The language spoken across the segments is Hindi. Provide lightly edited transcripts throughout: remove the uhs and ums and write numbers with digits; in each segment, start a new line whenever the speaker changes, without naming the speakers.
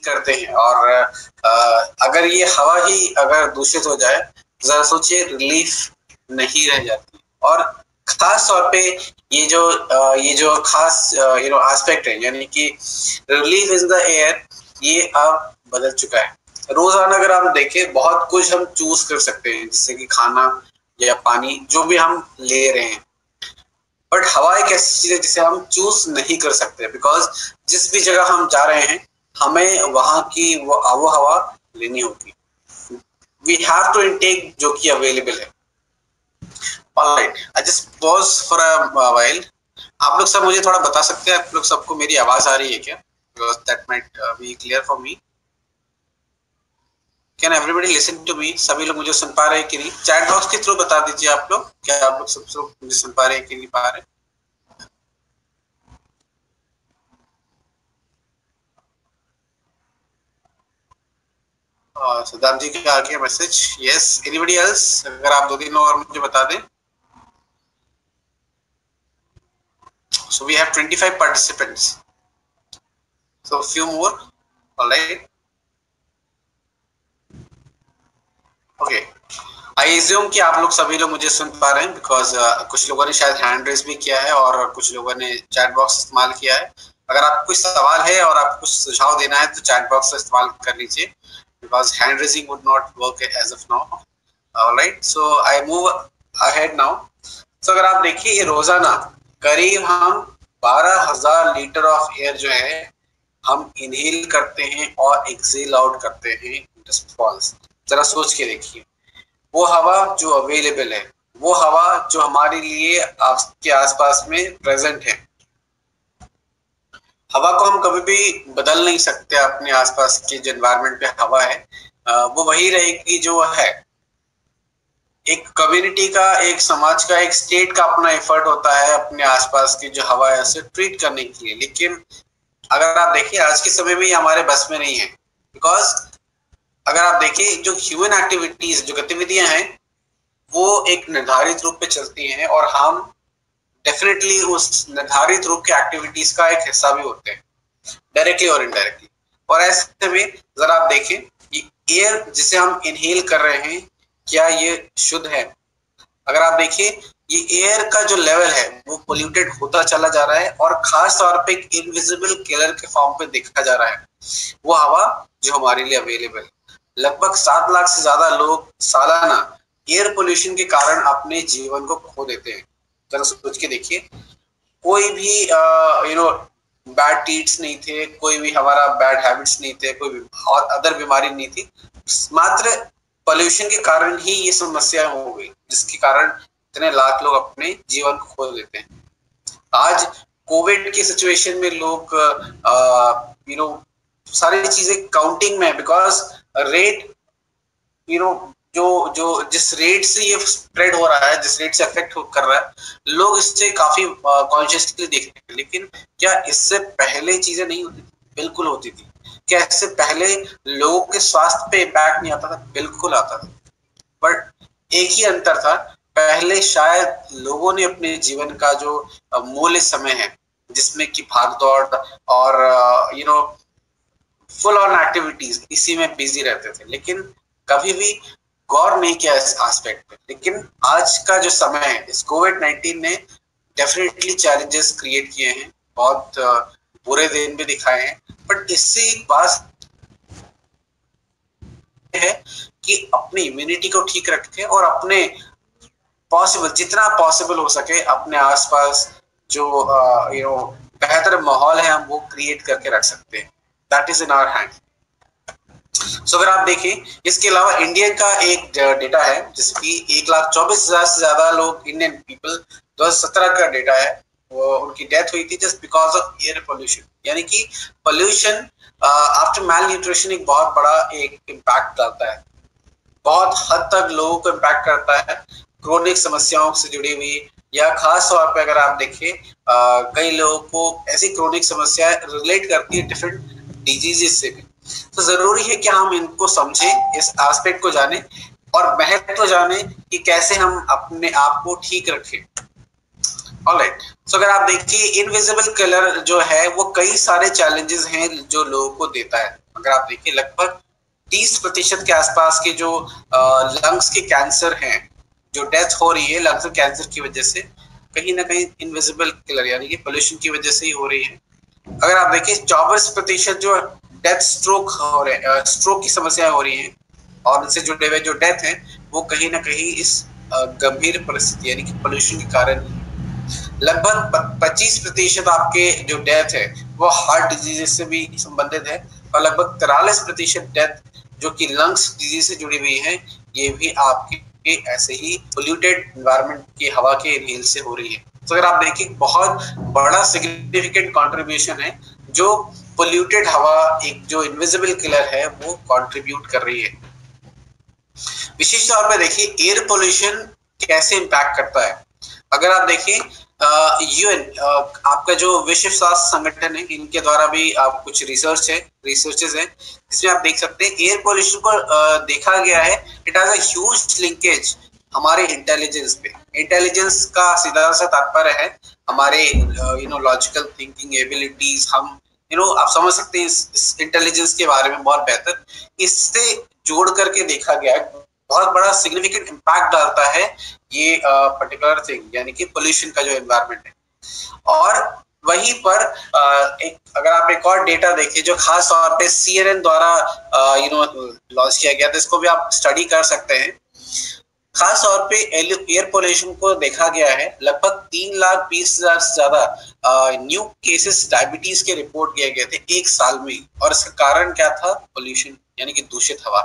करते हैं और अगर ये हवा ही अगर दूषित हो जाए, जरा सोचिए, रिलीफ नहीं रह जाती। और खास तौर पे ये जो खास एस्पेक्ट है, यानी कि रिलीफ इन द एयर, ये अब बदल चुका है। रोजाना अगर आप देखें, बहुत कुछ हम चूज कर सकते हैं, जैसे कि खाना या पानी, जो भी हम ले रहे हैं, बट हवा एक ऐसी चीज है जिसे हम चूज नहीं कर सकते, बिकॉज जिस भी जगह हम जा रहे हैं हमें वहां की वो आबो हवा लेनी होगी। वी हैव टू इनटेक जो कि अवेलेबल है। Alright, I just pause for a while. आप लोग सब मुझे थोड़ा बता सकते हैं, आप लोग सबको मेरी आवाज आ रही है क्या? Because that might be clear for me. Can everybody listen to me? सभी लोग मुझे सुन पा रहे हैं कि नहीं? चैट बॉक्स के थ्रू बता दीजिए आप लोग, क्या आप लोग सब मुझे सुन पा रहे हैं कि नहीं पा रहे? सिद्धार्थ जी का आ गया मैसेज। Yes, anybody else? अगर आप 2-3 और मुझे बता दें। So we have 25 participants. So few more. All right. Okay. I assume कि आप लोग सभी लोग मुझे सुन पा रहे हैं, बिकॉज कुछ लोगों ने शायद हैंड रेज भी किया है और कुछ लोगों ने चैट बॉक्स इस्तेमाल किया है। अगर आपको कोई सवाल है और आपको कुछ सुझाव देना है तो चैट बॉक्स का इस्तेमाल कर लीजिए, because hand raising would not work as of now. Alright, so I move ahead now. So अगर आप देखिए, ये रोजाना करीब हम 12,000 लीटर ऑफ एयर जो है हम इनहेल करते हैं और एक्सेल आउट करते हैं रिस्पॉन्स। जरा सोच के देखिए, वो हवा जो अवेलेबल है, वो हवा जो हमारे लिए आपके आसपास में प्रेजेंट है, हवा को हम कभी भी बदल नहीं सकते। अपने आसपास के जो एनवायरनमेंट पे हवा है वो वही रहेगी जो है। एक कम्युनिटी का, एक समाज का, एक स्टेट का अपना एफर्ट होता है अपने आसपास की जो हवा है उसे ट्रीट करने के लिए, लेकिन अगर आप देखिए आज के समय में ये हमारे बस में नहीं है। बिकॉज अगर आप देखिए, जो ह्यूमन एक्टिविटीज, जो गतिविधियां हैं, वो एक निर्धारित रूप पे चलती हैं और हम डेफिनेटली उस निर्धारित रूप के एक्टिविटीज का एक हिस्सा भी होते हैं, डायरेक्टली और इनडायरेक्टली। और ऐसे में जरा आप देखें, ये एयर जिसे हम इनहेल कर रहे हैं, क्या ये शुद्ध है? अगर आप देखिए, ये एयर का जो लेवल है वो पोल्यूटेड होता चला जा रहा है और खास तौर पे एक इनविजिबल किलर के फॉर्म पे देखा जा रहा है वो हवा जो हमारे लिए अवेलेबल है। लगभग 7 लाख से ज्यादा लोग सालाना एयर पोल्यूशन के कारण अपने जीवन को खो देते हैं। जरा सोच के देखिए, कोई भी बैड टीट्स नहीं थे, कोई भी हमारा बैड हैबिट्स नहीं थे, कोई भी और अदर बीमारी नहीं थी, मात्र पोल्यूशन के कारण ही ये समस्या हो गई, जिसके कारण इतने लाख लोग अपने जीवन को खो देते हैं। आज कोविड की सिचुएशन में लोग सारी चीजें काउंटिंग में, बिकॉज रेट जो जो जिस रेट से ये स्प्रेड हो रहा है, जिस रेट से अफेक्ट कर रहा है, लोग इससे काफी कॉन्शियसली देखते हैं। लेकिन क्या इससे पहले चीजें नहीं होती थी? बिल्कुल होती थी। क्या इससे पहले लोगों के स्वास्थ्य पे इम्पैक्ट नहीं आता था? बिल्कुल आता था। बट एक ही अंतर था, पहले शायद लोगों ने अपने जीवन का जो मूल्य समय है, जिसमें कि भाग दौड़ और फुल ऑन एक्टिविटीज, इसी में बिजी रहते थे, लेकिन कभी भी गौर नहीं किया इस एस्पेक्ट पे। लेकिन आज का जो समय है, इस कोविड-19 ने डेफिनेटली चैलेंजेस क्रिएट किए हैं, बहुत बुरे दिन भी दिखाए हैं, बट इससे एक बात है कि अपनी इम्यूनिटी को ठीक रखें और अपने जितना पॉसिबल हो सके अपने आसपास जो बेहतर माहौल है हम वो क्रिएट करके रख सकते हैं। That is in our hand. So अगर आप देखें, इसके अलावा इंडिया का एक डेटा है जिसकी 1,24,000 से ज्यादा लोग, इंडियन पीपल, 2017 का डेटा है, वो उनकी डेथ हुई थी just because of air pollution. यानी कि पोल्यूशन आफ्टर मैल न्यूट्रिशन एक बहुत बड़ा एक इम्पैक्ट डालता है, बहुत हद तक लोगों को इम्पैक्ट करता है, क्रोनिक समस्याओं से जुड़ी हुई, या खास तौर पे अगर आप देखें कई लोगों को ऐसी क्रोनिक समस्याएं रिलेट करती है डिफरेंट डिजीजेस से भी। तो जरूरी है कि हम इनको समझें, इस एस्पेक्ट को जानें और महत्व को जानें कि कैसे हम अपने आप को ठीक रखें। ऑलराइट, सो अगर आप देखिए, इनविजिबल किलर जो है वो कई सारे चैलेंजेस हैं जो लोगों को देता है। अगर आप देखिए लगभग 30% के आसपास के जो लंग्स के कैंसर हैं, जो डेथ हो रही है लंग्स कैंसर की वजह से, कहीं ना कहीं इनविजिबल किलर यानी कि पोल्यूशन की वजह से ही हो रही है। अगर आप देखिए 24% जो डेथ स्ट्रोक हो रहे स्ट्रोक की समस्या हो रही है और उनसे जुड़े हुए जो डेथ है वो कहीं ना कहीं इस गंभीर परिस्थिति यानी कि पोल्यूशन के कारण। लगभग 25% आपके जो डेथ है वो हार्ट डिजीज से भी संबंधित है और लगभग 43% डेथ जो कि लंग्स डिजीज से जुड़ी हुई है ये भी आपके ऐसे ही पोल्यूटेड एनवायरनमेंट की हवा के इनहेल से हो रही है। तो अगर आप देखिए बहुत बड़ा सिग्निफिकेंट कंट्रीब्यूशन है जो पोल्यूटेड हवा एक जो इनविजिबल किलर है वो कंट्रीब्यूट कर रही है। विशेष तौर पर देखिए एयर पोल्यूशन कैसे इम्पैक्ट करता है। अगर आप देखिए यूएन आपका जो विश्व स्वास्थ्य संगठन है इनके द्वारा भी आप कुछ रिसर्चेस है जिसमें आप देख सकते हैं एयर पोल्यूशन को देखा गया है it has a huge linkage हमारे इंटेलिजेंस पे। इंटेलिजेंस का सीधा सा तात्पर्य है हमारे लॉजिकल थिंकिंग एबिलिटीज। हम आप समझ सकते हैं इस इंटेलिजेंस के बारे में बहुत बेहतर। इससे जोड़ करके देखा गया है बहुत बड़ा सिग्निफिकेंट इम्पैक्ट डालता है ये पर्टिकुलर थिंग यानी कि पोल्यूशन का जो एनवायरनमेंट है। और वहीं पर अगर आप एक और डेटा देखिए जो खास तौर पे CNN द्वारा लॉन्च किया गया था, इसको भी आप स्टडी कर सकते हैं। खास तौर पे एयर पोल्यूशन को देखा गया है लगभग 3,20,000 से ज्यादा न्यू केसेस डायबिटीज के रिपोर्ट किए गए थे एक साल में। और इसका कारण क्या था? पोल्यूशन यानी कि दूषित हवा।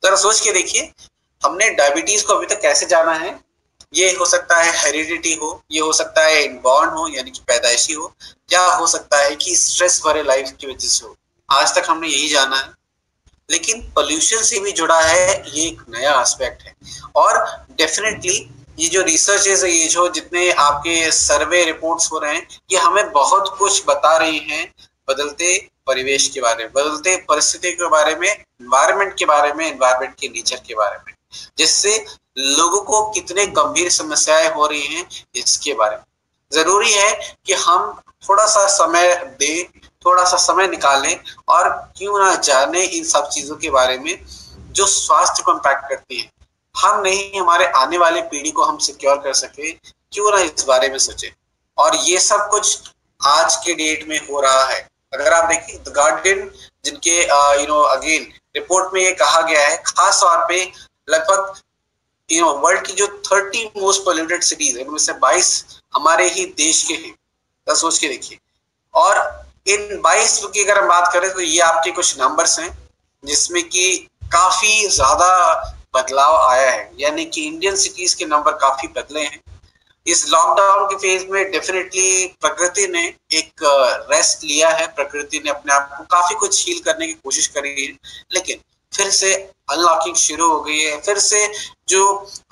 जरा सोच के देखिए हमने डायबिटीज को अभी तक कैसे जाना है। ये हो सकता है हेरिडिटी हो, ये हो सकता है इनबॉर्न हो यानी कि पैदाइशी हो, या हो सकता है कि स्ट्रेस भरे लाइफ की वजह से हो। आज तक हमने यही जाना है। लेकिन पोल्यूशन से भी जुड़ा है ये एक नया एस्पेक्ट है। और डेफिनेटली ये जो रिसर्चेस है ये जो जितने आपके सर्वे रिपोर्ट्स हो रहे हैं ये हमें बहुत कुछ बता रही हैं बदलते परिवेश के बारे में, बदलते परिस्थिति के बारे में, एनवायरनमेंट के बारे में, एनवायरनमेंट के नेचर के बारे में, जिससे लोगों को कितने गंभीर समस्याएं हो रही हैं इसके बारे में। जरूरी है कि हम थोड़ा सा समय दें, थोड़ा सा समय निकालें और क्यों ना जाने इन सब चीजों के बारे में जो स्वास्थ्य को इम्पैक्ट करती है। हम नहीं हमारे आने वाले पीढ़ी को हम सिक्योर कर सके, क्यों ना इस बारे में सोचे। और ये सब कुछ आज के डेट में हो रहा है। अगर आप देखिए द गार्डियन जिनके अगेन रिपोर्ट में ये कहा गया है खास तौर पे लगभग वर्ल्ड की जो 30 मोस्ट पोल्यूटेड सिटीज है उनमें से 22 हमारे ही देश के हैं। तो सोच के देखिए। और इन 22 की अगर हम बात करें तो ये आपके कुछ नंबर्स हैं जिसमें कि काफी ज्यादा बदलाव आया है, यानी कि इंडियन सिटीज के नंबर काफी बदले हैं। इस लॉकडाउन के फेज में डेफिनेटली प्रकृति ने एक रेस्ट लिया है, प्रकृति ने अपने आप को काफी कुछ हील करने की कोशिश करी है, लेकिन फिर से अनलॉकिंग शुरू हो गई है। फिर से जो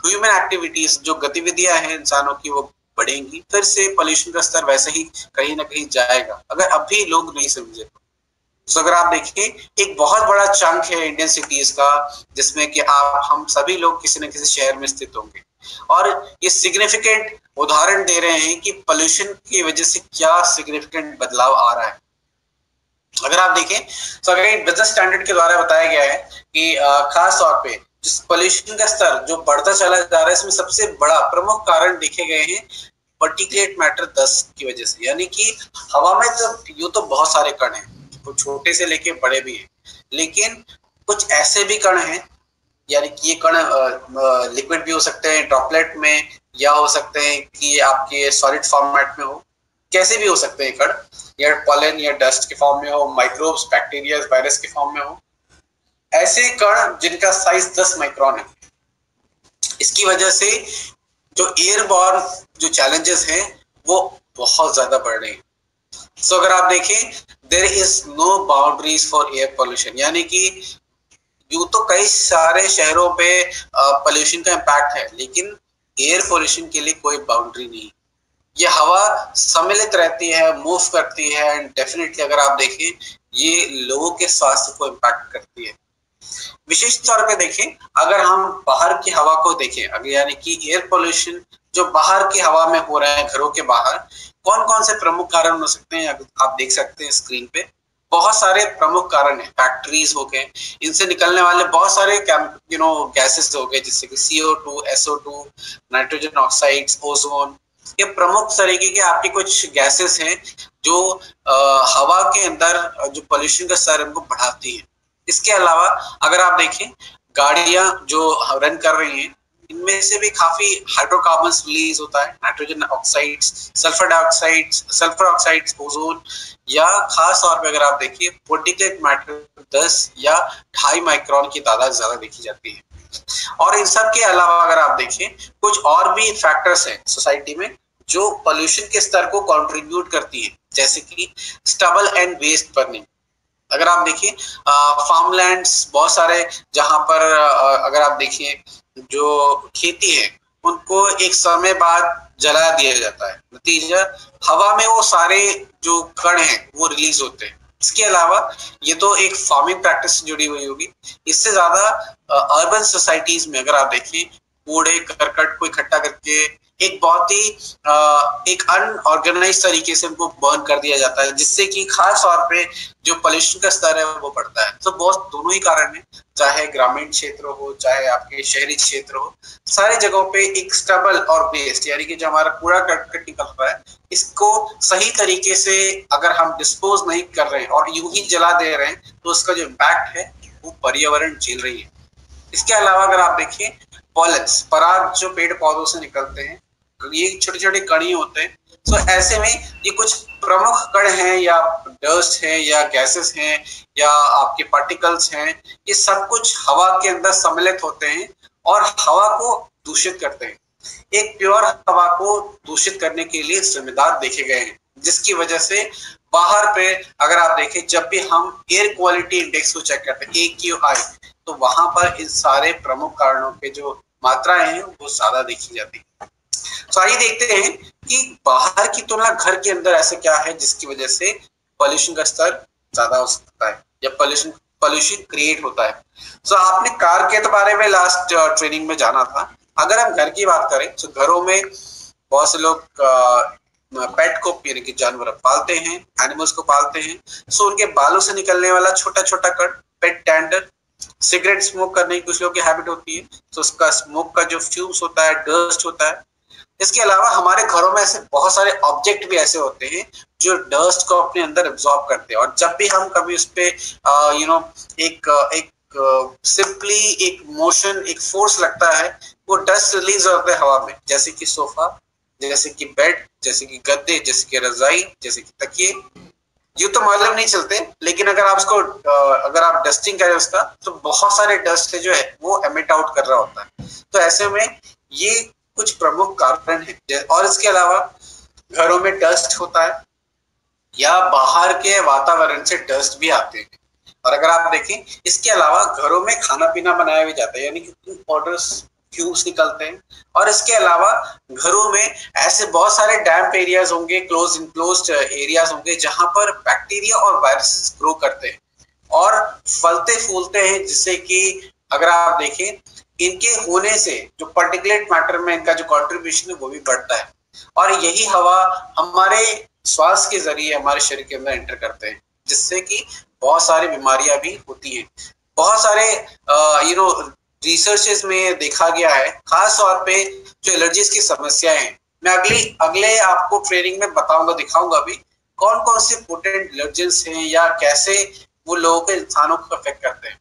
ह्यूमन एक्टिविटीज, जो गतिविधियां हैं इंसानों की वो बढ़ेंगी, फिर से पोल्यूशन का स्तर वैसे ही कहीं ना कहीं जाएगा अगर अभी लोग नहीं समझे तो। अगर आप देखिए एक बहुत बड़ा चंक है इंडियन सिटीज का जिसमें कि आप हम सभी लोग किसी न किसी शहर में स्थित होंगे और ये सिग्निफिकेंट उदाहरण दे रहे हैं कि पोल्यूशन की वजह से क्या सिग्निफिकेंट बदलाव आ रहा है। अगर आप देखें तो अगर बिजनेस स्टैंडर्ड के द्वारा बताया गया है कि खास तौर पे जिस पोल्यूशन का स्तर जो बढ़ता चला जा रहा है इसमें सबसे बड़ा प्रमुख कारण देखे गए हैं पार्टिकुलेट मैटर 10 की वजह से। यानी कि हवा में तो यूं तो बहुत सारे कण हैं, कुछ छोटे से लेके बड़े भी हैं, लेकिन कुछ ऐसे भी कण हैं यानी कि ये कण लिक्विड भी हो सकते हैं ड्रॉपलेट में, या हो सकते हैं कि आपके सॉलिड फॉर्मेट में हो, कैसे भी हो सकते हैं कण, या पॉलन या डस्ट के फॉर्म में हो, माइक्रोब्स बैक्टीरिया वायरस के फॉर्म में हो। ऐसे कण जिनका साइज 10 माइक्रोन है। इसकी वजह से जो एयरबॉर्न जो चैलेंजेस हैं वो बहुत ज्यादा बढ़ रहे हैं। सो अगर आप देखें there is no boundaries for air pollution, यानी कि यूं तो कई सारे शहरों पे पोल्यूशन का इम्पैक्ट है, लेकिन एयर पोल्यूशन के लिए कोई बाउंड्री नहीं। ये हवा सम्मिलित रहती है, मूव करती है, एंड डेफिनेटली अगर आप देखें ये लोगों के स्वास्थ्य को इम्पैक्ट करती है। विशेष तौर पे देखें अगर हम बाहर की हवा को देखें, अगर यानी कि एयर पोल्यूशन जो बाहर की हवा में हो रहा है घरों के बाहर, कौन कौन से प्रमुख कारण हो सकते हैं आप देख सकते हैं स्क्रीन पे। बहुत सारे प्रमुख कारण है, फैक्ट्रीज हो गए, इनसे निकलने वाले बहुत सारे गैसेस हो गए, जैसे कि CO2, SO2, nitrogen oxides, ozone, ये प्रमुख तरीके के आपके कुछ गैसेस हैं जो हवा के अंदर जो पोल्यूशन का स्तर उनको बढ़ाती है। इसके अलावा अगर आप देखें गाड़ियां जो रन कर रही हैं, इनमें से भी काफी हाइड्रोकार्बन्स रिलीज होता है, nitrogen oxides, sulphur dioxide, sulphur oxides, ozone, या खास तौर पे अगर आप देखिए पार्टिकुलेट मैटर 10 या 2.5 माइक्रोन की तादाद ज्यादा देखी जाती है। और इन सब के अलावा अगर आप देखें कुछ और भी फैक्टर्स हैं सोसाइटी में जो पोल्यूशन के स्तर को कंट्रीब्यूट करती है, जैसे कि स्टबल एंड वेस्ट बर्निंग। अगर आप देखिए फार्मलैंड्स बहुत सारे जहां पर अगर आप देखिए जो खेती है उनको एक समय बाद जला दिया जाता है, नतीजा हवा में वो सारे जो कण हैं वो रिलीज होते हैं। इसके अलावा ये तो एक फार्मिंग प्रैक्टिस से जुड़ी हुई होगी, इससे ज्यादा अर्बन सोसाइटीज में अगर आप देखिए कूड़े करकट को इकट्ठा करके एक बहुत ही एक अनऑर्गेनाइज तरीके से उनको बर्न कर दिया जाता है, जिससे कि खास तौर पे जो पोल्यूशन का स्तर है वो बढ़ता है। तो बहुत दोनों ही कारण है, चाहे ग्रामीण क्षेत्र हो चाहे आपके शहरी क्षेत्र हो, सारी जगहों पे एक स्टबल और वेस्ट यानी कि जो हमारा कूड़ा करकट निकल रहा है, इसको सही तरीके से अगर हम डिस्पोज नहीं कर रहे हैं और यूं ही जला दे रहे हैं तो उसका जो इम्पैक्ट है वो पर्यावरण झेल रही है। इसके अलावा अगर आप देखिए पॉलन्स, पराग जो पेड़ पौधों से निकलते हैं, ये छोटे छोटे कण होते हैं। तो ऐसे में ये कुछ प्रमुख कण हैं या डस्ट हैं या गैसेस हैं या आपके पार्टिकल्स हैं, ये सब कुछ हवा के अंदर सम्मिलित होते हैं और हवा को दूषित करते हैं। एक प्योर हवा को दूषित करने के लिए जिम्मेदार देखे गए हैं, जिसकी वजह से बाहर पे अगर आप देखें जब भी हम एयर क्वालिटी इंडेक्स को चेक करते हैं AQI, तो वहां पर इन सारे प्रमुख कारणों के जो मात्राएं हैं वो ज्यादा देखी जाती है। तो आइए देखते हैं कि बाहर की तुलना घर के अंदर ऐसे क्या है जिसकी वजह से पोल्यूशन का स्तर ज्यादा हो सकता है या पोल्यूशन क्रिएट होता है। तो आपने कार के बारे में लास्ट ट्रेनिंग में जाना था। अगर हम घर की बात करें तो घरों में बहुत से लोग पेट को यानी कि जानवर पालते हैं, एनिमल्स को पालते हैं। सो उनके बालों से निकलने वाला छोटा छोटा कण, पेट टेंडर, सिगरेट स्मोक करने की कुछ लोगों की हैबिट होती है, तो उसका स्मोक का जो फ्यूम्स होता है, डस्ट होता है। इसके अलावा हमारे घरों में ऐसे बहुत सारे ऑब्जेक्ट भी ऐसे होते हैं जो डस्ट को अपने अंदर एब्जॉर्ब करते हैं, और जब भी हम कभी उस पे एक सिंपली एक मोशन, एक फोर्स लगता है, वो डस्ट रिलीज होता है हवा में, जैसे कि सोफा, जैसे कि बेड, जैसे कि गद्दे, जैसे कि रजाई, जैसे कि तकिए। यूं तो मालूम नहीं चलते, लेकिन अगर आप उसको अगर आप डस्टिंग करें उसका, तो बहुत सारे डस्ट जो है वो एमिट आउट कर रहा होता है। तो ऐसे में ये कुछ प्रमुख कारण है। और इसके अलावा घरों में डस्ट होता है या बाहर के वातावरण से डस्ट भी आते हैं। और अगर आप देखें इसके अलावा घरों में खाना पीना बनाया भी जाता है, यानी कि पाउडर्स, फ्यूम्स निकलते हैं। और इसके अलावा घरों में ऐसे बहुत सारे डैम्प एरियाज होंगे, क्लोज इनक्लोज्ड एरियाज होंगे, जहां पर बैक्टीरिया और वायरस ग्रो करते हैं और फलते फूलते हैं, जिससे कि अगर आप देखें इनके होने से जो पार्टिकुलेट मैटर में इनका जो कंट्रीब्यूशन है वो भी बढ़ता है। और यही हवा हमारे श्वास के जरिए हमारे शरीर के अंदर एंटर करते हैं, जिससे कि बहुत सारी बीमारियां भी होती हैं। बहुत सारे रिसर्चेस में देखा गया है, खास तौर पे जो एलर्जीज की समस्याएं हैं, मैं अगले आपको ट्रेनिंग में बताऊंगा, दिखाऊंगा भी कौन कौन से पोटेंट एलर्जेंस हैं या कैसे वो लोगों के इंसानों को अफेक्ट करते हैं।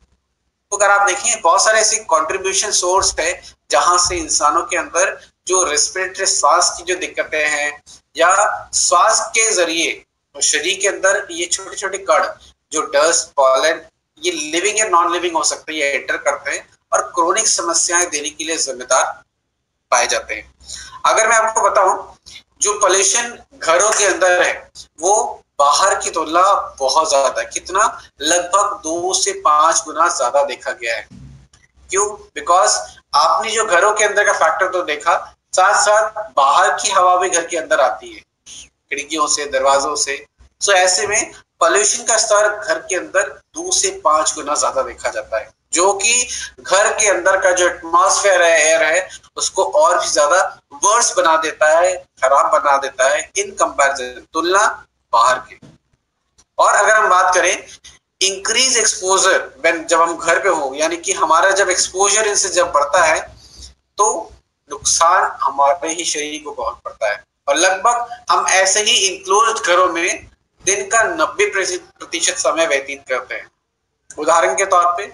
तो अगर आप देखें बहुत सारे ऐसे कंट्रीब्यूशन सोर्स है जहां से इंसानों के अंदर जो रेस्पिरेटरी श्वास की जो दिक्कतें हैं या श्वास के जरिए शरीर के अंदर ये छोटे छोटे कण जो डस्ट, पॉलन, ये लिविंग या नॉन लिविंग हो सकते हैं, ये एंटर करते हैं और क्रोनिक समस्याएं देने के लिए जिम्मेदार पाए जाते हैं। अगर मैं आपको बताऊं जो पोल्यूशन घरों के अंदर है वो बाहर की तुलना बहुत ज्यादा है। कितना? लगभग 2 से 5 गुना ज्यादा देखा गया है। क्यों? बिकॉज आपने जो घरों के अंदर का फैक्टर तो देखा, साथ साथ बाहर की हवा भी घर के अंदर आती है, खिड़कियों से, दरवाजों से। सो ऐसे में पोल्यूशन का स्तर घर के अंदर 2 से 5 गुना ज्यादा देखा जाता है, जो कि घर के अंदर का जो एटमॉस्फेयर है, एयर है, उसको और भी ज्यादा वर्स बना देता है, खराब बना देता है इन कंपैरिजन, तुलना बाहर के। और अगर हम बात करें इंक्रीज एक्सपोजर, जब हम घर पे हो, यानी कि हमारा जब एक्सपोजर इनसे जब बढ़ता है तो नुकसान हमारे ही शरीर को बहुत पड़ता है। और लगभग हम ऐसे ही इंक्लोज्ड घरों में दिन का 90% समय व्यतीत करते हैं। उदाहरण के तौर पे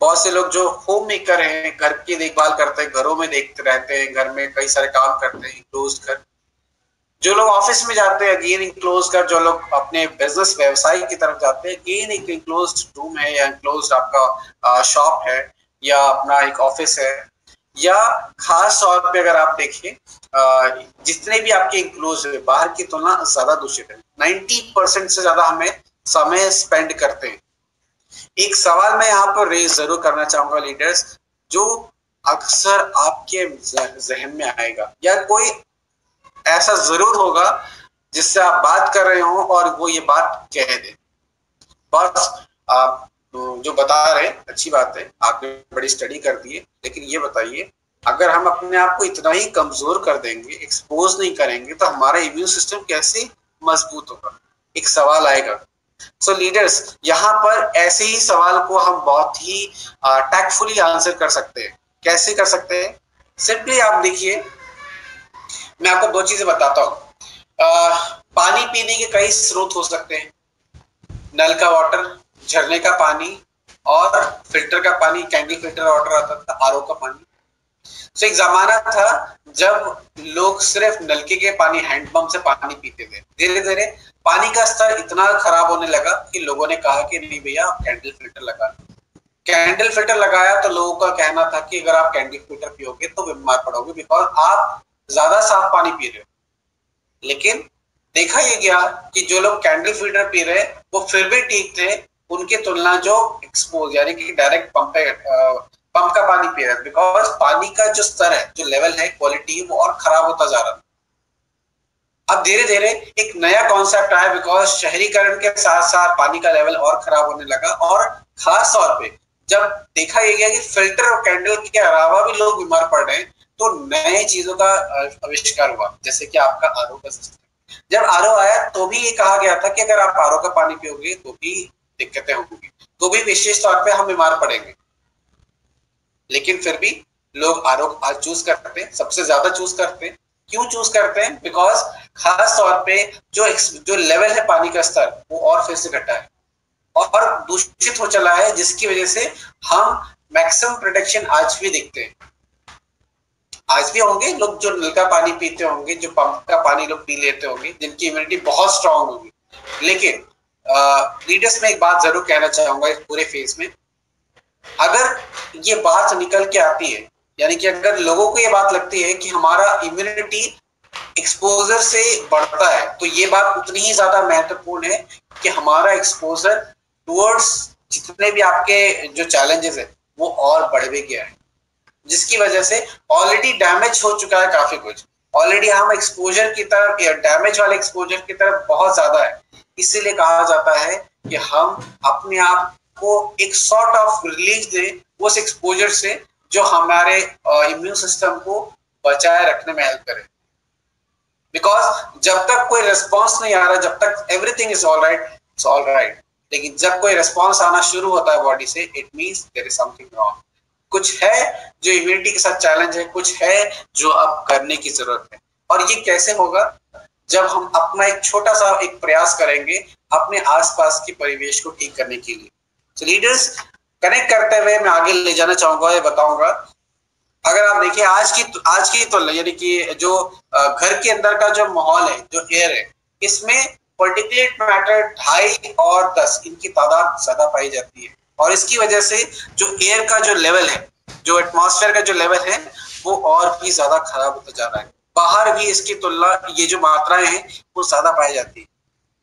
बहुत से लोग जो होम मेकर हैं, घर की देखभाल करते हैं, घरों में देखते रहते हैं, घर में कई सारे काम करते हैं, क्लोज घर। जो लोग ऑफिस में जाते हैं अगेन इनक्लोज कर, जो लोग अपने बिजनेस व्यवसाय की तरफ जाते हैं अगेन एक इनक्लोज रूम है या इनक्लोज आपका शॉप है या अपना एक ऑफिस है। या खास तौर पे अगर आप देखें जितने भी आपके इनक्लोज है बाहर की तुलना ज्यादा दूषित है। 90% से ज्यादा हमें समय स्पेंड करते हैं। एक सवाल मैं यहाँ पर रेज जरूर करना चाहूंगा लीडर्स, जो अक्सर आपके जहन में आएगा या कोई ऐसा जरूर होगा जिससे आप बात कर रहे हो और वो ये बात कह दे। बस आप जो बता रहे हैं अच्छी बात है, आपने बड़ी स्टडी कर दी है, लेकिन ये बताइए अगर हम अपने आप को इतना ही कमजोर कर देंगे, एक्सपोज नहीं करेंगे, तो हमारा इम्यून सिस्टम कैसे मजबूत होगा? एक सवाल आएगा। सो लीडर्स, यहाँ पर ऐसे ही सवाल को हम बहुत ही टैक्टफुली आंसर कर सकते हैं। कैसे कर सकते हैं? सिंपली आप देखिए, मैं आपको दो चीजें बताता हूँ। पानी पीने के कई स्रोत हो सकते हैं, नल का वाटर, झरने का पानी और फिल्टर का पानी, कैंडल फिल्टर वाटर आता था, आरओ का पानी। तो एक जमाना था जब लोग सिर्फ नलके के पानी, हैंडपंप से पानी पीते थे। धीरे धीरे पानी का स्तर इतना खराब होने लगा कि लोगों ने कहा कि नहीं भैया आप कैंडल फिल्टर लगा। कैंडल फिल्टर लगाया तो लोगों का कहना था कि अगर आप कैंडल फिल्टर पियोगे तो बीमार पड़ोगे, बिकॉज आप ज्यादा साफ पानी पी रहे हो। लेकिन देखा ये गया कि जो लोग कैंडल फिल्टर पी रहे वो फिर भी ठीक थे उनके तुलना जो एक्सपोज यानी कि डायरेक्ट पंप का पानी पी रहे, बिकॉज पानी का जो स्तर है, जो लेवल है, क्वालिटी, वो और खराब होता जा रहा। अब धीरे धीरे एक नया कॉन्सेप्ट आया, बिकॉज शहरीकरण के साथ साथ पानी का लेवल और खराब होने लगा। और खास तौर पे जब देखा यह गया कि फिल्टर और कैंडल के अलावा भी लोग बीमार पड़ रहे हैं, तो नए चीजों का आविष्कार हुआ, जैसे कि आपका आरओ का सिस्टम। जब आरओ आया तो भी ये कहा गया था कि अगर आप आरओ का पानी पियोगे तो भी दिक्कतें होंगी, तो भी विशेष तौर पे हम बीमार पड़ेंगे। लेकिन फिर भी लोग आरओ आज चूज करते हैं, सबसे ज्यादा चूज करते हैं। क्यों चूज करते हैं? बिकॉज खास तौर पे जो लेवल है पानी का स्तर वो और फिर से घटा है और दूषित हो चला है, जिसकी वजह से हम मैक्सिमम प्रोटेक्शन आज भी देखते हैं। आज भी होंगे लोग जो नल का पानी पीते होंगे, जो पंप का पानी लोग पी लेते होंगे, जिनकी इम्यूनिटी बहुत स्ट्रांग होगी। लेकिन लीडर्स में एक बात जरूर कहना चाहूंगा इस पूरे फेज में, अगर ये बात निकल के आती है, यानी कि अगर लोगों को ये बात लगती है कि हमारा इम्यूनिटी एक्सपोजर से बढ़ता है, तो ये बात उतनी ही ज्यादा महत्वपूर्ण है कि हमारा एक्सपोजर टुवर्ड्स जितने भी आपके जो चैलेंजेस है वो और बढ़ भी गया है, जिसकी वजह से ऑलरेडी डैमेज हो चुका है काफी कुछ। ऑलरेडी हम एक्सपोजर की तरफ या डैमेज वाले एक्सपोजर की तरफ बहुत ज्यादा है। इसीलिए कहा जाता है कि हम अपने आप को एक सॉर्ट ऑफ रिलीफ दे उस एक्सपोजर से जो हमारे इम्यून सिस्टम को बचाए रखने में हेल्प करे। बिकॉज जब तक कोई रिस्पॉन्स नहीं आ रहा, जब तक everything is all right, it's all right, लेकिन जब कोई रिस्पॉन्स आना शुरू होता है बॉडी से, it means there is something wrong. कुछ है जो इम्यूनिटी के साथ चैलेंज है, कुछ है जो अब करने की जरूरत है। और ये कैसे होगा? जब हम अपना एक छोटा सा एक प्रयास करेंगे अपने आसपास के परिवेश को ठीक करने के लिए। तो लीडर्स, कनेक्ट करते हुए मैं आगे ले जाना चाहूंगा, ये बताऊंगा, अगर आप देखिए आज की तो यानी कि जो घर के अंदर का जो माहौल है, जो एयर है, इसमें पार्टिकुलेट मैटर 2.5 और 10 इनकी तादाद ज्यादा पाई जाती है। और इसकी वजह से जो एयर का जो लेवल है, जो एटमॉस्फेयर का जो लेवल है, वो और भी ज्यादा खराब होता जा रहा है। बाहर भी इसकी तुलना ये जो मात्राएं हैं वो ज्यादा पाई जाती है।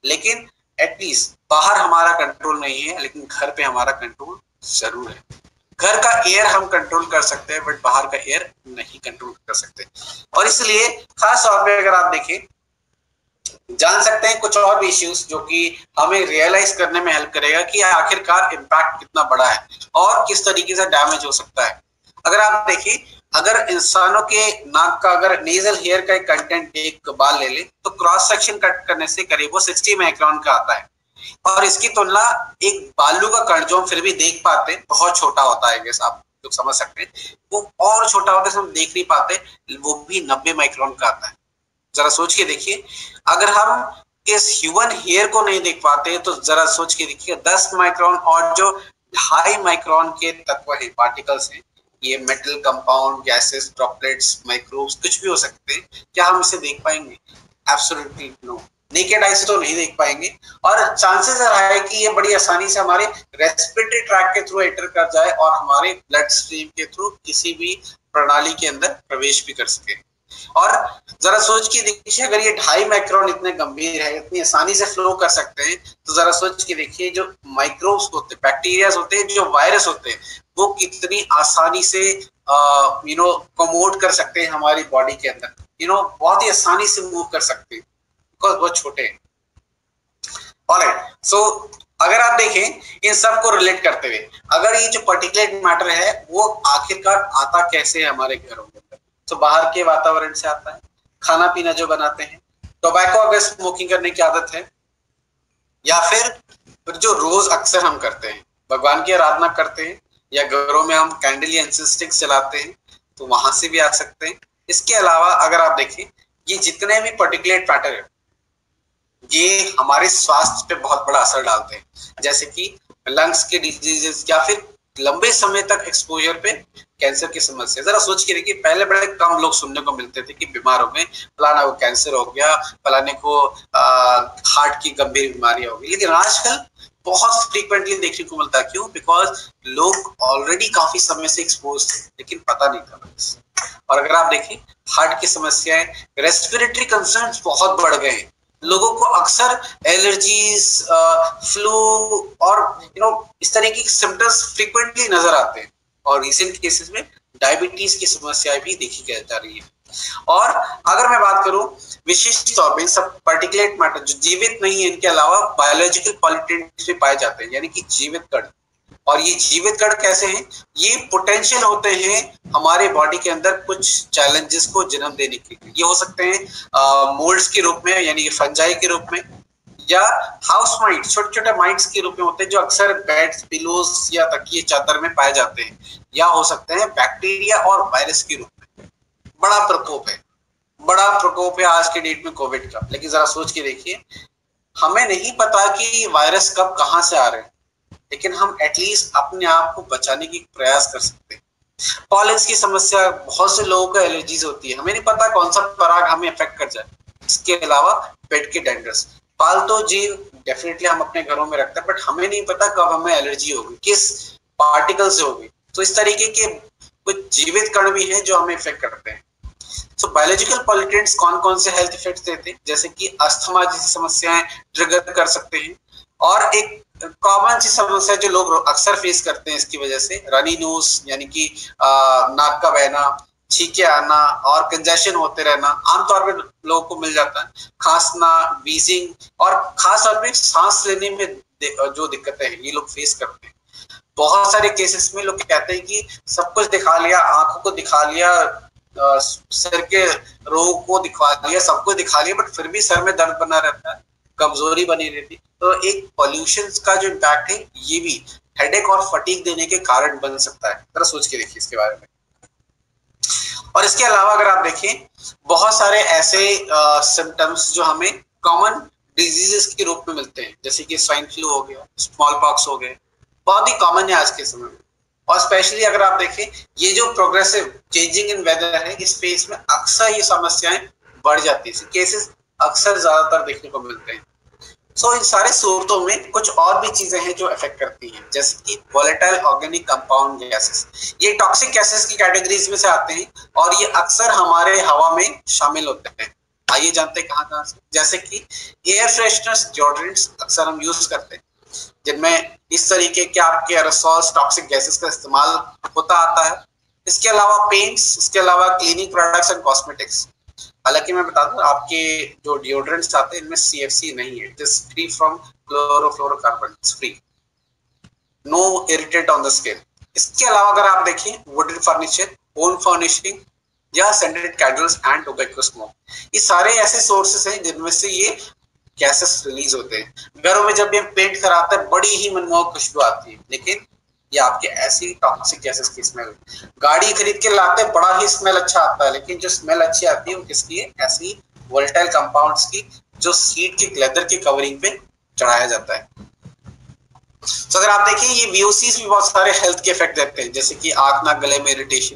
लेकिन एटलीस्ट बाहर हमारा कंट्रोल नहीं है, लेकिन घर पे हमारा कंट्रोल जरूर है। घर का एयर हम कंट्रोल कर सकते हैं, बट बाहर का एयर नहीं कंट्रोल कर सकते। और इसलिए खास तौर पे अगर आप देखें, जान सकते हैं कुछ और भी इश्यूज जो कि हमें रियलाइज करने में हेल्प करेगा कि आखिरकार इम्पैक्ट कितना बड़ा है और किस तरीके से डैमेज हो सकता है। अगर आप देखिए, अगर इंसानों के नाक का अगर नेजल हेयर का एक कंटेंट एक बाल ले ले, तो क्रॉस सेक्शन कट करने से करीब वो 60 माइक्रोन का आता है। और इसकी तुलना एक बालू का कण जो हम फिर भी देख पाते हैं, बहुत छोटा होता है, जैसे आप लोग समझ सकते हैं, वो और छोटा होता है, हम देख नहीं पाते, वो भी 90 माइक्रोन का आता है। जरा सोच के देखिए, अगर हम इस ह्यूमन हेयर को नहीं देख पाते तो जरा सोच के देखिए 10 माइक्रोन और जो 2.5 माइक्रोन के तत्व है, पार्टिकल्स हैं, ये metal compound, gases, droplets, microbes, कुछ भी हो सकते हैं, क्या हम इसे देख पाएंगे? एब्सोल्युटली नो, नेकेड आई से तो नहीं देख पाएंगे। और चांसेस है कि ये बड़ी आसानी से हमारे रेस्पिरेटरी ट्रैक के थ्रू एंटर कर जाए और हमारे ब्लड स्ट्रीम के थ्रू किसी भी प्रणाली के अंदर प्रवेश भी कर सके। और जरा सोच के देखिए, अगर ये 2.5 माइक्रोन इतने गंभीर है, इतनी आसानी से फ्लो कर सकते हैं, तो जरा सोच के देखिए जो माइक्रोब्स होते हैं, बैक्टीरिया होते हैं, जो वायरस होते हैं, वो कितनी आसानी से कमोड कर सकते हैं हमारी बॉडी के अंदर, बहुत ही आसानी से मूव कर सकते हैं, बिकॉज बहुत छोटे हैं। ऑलराइट, सो अगर आप देखें इन सब को रिलेट करते हुए, अगर ये जो पर्टिकुलर मैटर है वो आखिरकार आता कैसे है हमारे घरों के अंदर, तो बाहर के वातावरण से आता है, खाना पीना जो बनाते हैं, टोबैको अगर स्मोकिंग करने की आदत है, या फिर जो रोज अक्सर हम करते हैं, भगवान की आराधना करते हैं, या घरों में हम कैंडल या इंसेंस स्टिक्स जलाते हैं, तो वहां से भी आ सकते हैं। इसके अलावा अगर आप देखें, ये जितने भी पर्टिकुलेट मैटर है, ये हमारे स्वास्थ्य पे बहुत बड़ा असर डालते हैं, जैसे कि लंग्स के डिजीजेस या फिर लंबे समय तक एक्सपोजर पे कैंसर की समस्या। जरा सोच के देखिए, पहले बड़े कम लोग सुनने को मिलते थे कि बीमार हो गए, फलाना को कैंसर हो गया, फलाने को हार्ट की गंभीर बीमारी हो गई, लेकिन आजकल बहुत फ्रीक्वेंटली देखने को मिलता है। क्यों? बिकॉज लोग ऑलरेडी काफी समय से एक्सपोज थे, लेकिन पता नहीं था। और अगर आप देखें, हार्ट की समस्याएं, रेस्पिरेटरी कंसर्न्स बहुत बढ़ गए हैं, लोगों को अक्सर एलर्जीज, फ्लू और इस तरीके के सिम्टम्स फ्रीक्वेंटली नजर आते हैं, और रिसेंट केसेस में डायबिटीज की समस्याएं भी देखी जा रही है। और अगर मैं बात करूं विशिष्ट तौर पे, सब पार्टिकुलेट मैटर जो जीवित नहीं है, इनके अलावा बायोलॉजिकल पॉल्यूटेंट्स भी पाए जाते हैं, यानी कि जीवित कण। और ये जीवित कण कैसे हैं? ये पोटेंशियल होते हैं हमारे बॉडी के अंदर कुछ चैलेंजेस को जन्म देने के लिए। ये हो सकते हैं मोल्ड्स के रूप में, यानी कि फंजाई के रूप में, या हाउस माइट्स, छोटे छोटे माइट्स के रूप में होते हैं, जो अक्सर बेड्स, पिलोस या तकिए चादर में पाए जाते हैं, या हो सकते हैं बैक्टीरिया और वायरस के रूप में। बड़ा प्रकोप है आज के डेट में कोविड का। लेकिन जरा सोच के देखिए, हमें नहीं पता कि वायरस कब कहां से आ रहे हैं, लेकिन हम एटलीस्ट अपने आप को बचाने की प्रयास कर सकते हैं। पॉलेंस की समस्या, बहुत से लोगों को एलर्जीज होती है, हमें नहीं पता कौन सा पराग हमें इफेक्ट कर जाए। इसके अलावा पेट के डेंड्रस, पालतू जीव डेफिनेटली हम अपने घरों में रखते हैं, बट हमें नहीं पता कब हमें एलर्जी होगी, किस पार्टिकल से होगी। तो इस तरीके के कुछ जीवित कण भी हैं जो हमें इफेक्ट करते हैं। सो बायोलॉजिकल पॉल्यूटेंट्स कौन कौन से हेल्थ इफेक्ट्स देते हैं, जैसे कि अस्थमा जैसी समस्याएं ट्रिगर कर सकते हैं। और एक कॉमन सी समस्या जो लोग अक्सर फेस करते हैं इसकी वजह से, रनी नोज, यानी कि नाक का बहना, छींके आना और कंजेशन होते रहना, आमतौर पर लोगों को मिल जाता है। खांसना, वीजिंग, और खास तौर पे सांस लेने में जो दिक्कतें हैं, ये लोग फेस करते हैं। बहुत सारे केसेस में लोग कहते हैं कि सब कुछ दिखा लिया, आंखों को दिखा लिया, सर के रोग को दिखा लिया, सब कुछ दिखा लिया, बट फिर भी सर में दर्द बना रहता है, कमजोरी बनी रहती। तो एक पॉल्यूशन का जो इम्पैक्ट है, ये भी हेडेक और फटीग देने के कारण बन सकता है। जरा सोच के देखिए इसके बारे में। और इसके अलावा अगर आप देखें, बहुत सारे ऐसे सिम्टम्स जो हमें कॉमन डिजीजेस के रूप में मिलते हैं, जैसे कि स्वाइन फ्लू हो गया, स्मॉल पॉक्स हो गए, बहुत ही कॉमन है आज के समय में। और स्पेशली अगर आप देखें, ये जो प्रोग्रेसिव चेंजिंग इन वेदर है, इस फेज में अक्सर ये समस्याएं बढ़ जाती है, केसेस अक्सर ज्यादातर देखने को मिलते हैं। सो इन सारे सूरतों में कुछ और भी चीजें हैं जो इफेक्ट करती हैं, जैसे कि वोलेटाइल ऑर्गेनिक कंपाउंड गैसेस। ये टॉक्सिक गैसेस की कैटेगरीज में से आते हैं, और ये अक्सर हमारे हवा में शामिल होते हैं। आइए जानते हैं कहाँ कहाँ से। जैसे कि एयर फ्रेशनर्स, डिओड्रेंट्स अक्सर हम यूज करते हैं, जिनमें इस तरीके के आपके एरोसॉल्स, टॉक्सिक गैसेस का इस्तेमाल होता आता है। इसके अलावा पेंट्स, इसके अलावा क्लीनिंग प्रोडक्ट्स एंड कॉस्मेटिक्स। हालांकि मैं बता दूं, आपके जो डिओड्रेंट्स आते हैं इनमें सीएफसी नहीं है, it is free from chlorofluorocarbon, free, no irritate on the skin. इसके अलावा अगर आप देखें, वुडन फर्नीचर, होम फर्निशिंग, या scented candles and tobacco smoke, ये सारे ऐसे सोर्सेस हैं जिनमें से ये गैसेस रिलीज होते हैं। घरों में जब भी हम पेंट कराते हैं बड़ी ही मनमोहक खुशबू आती है, लेकिन ये आपके ऐसी टॉक्सिक गैसेस की स्मेल। गाड़ी खरीद के लाते हैं बड़ा ही स्मेल अच्छा आता है, लेकिन जो स्मेल अच्छी आती है वो किसकी है? ऐसी वोलेटाइल कंपाउंड्स की जो सीट के लेदर की कवरिंग पे चढ़ाया जाता है। तो अगर आप देखें ये VOCs भी बहुत सारे हेल्थ के इफेक्ट देते हैं, जैसे कि आंख नाक गले में इरिटेशन,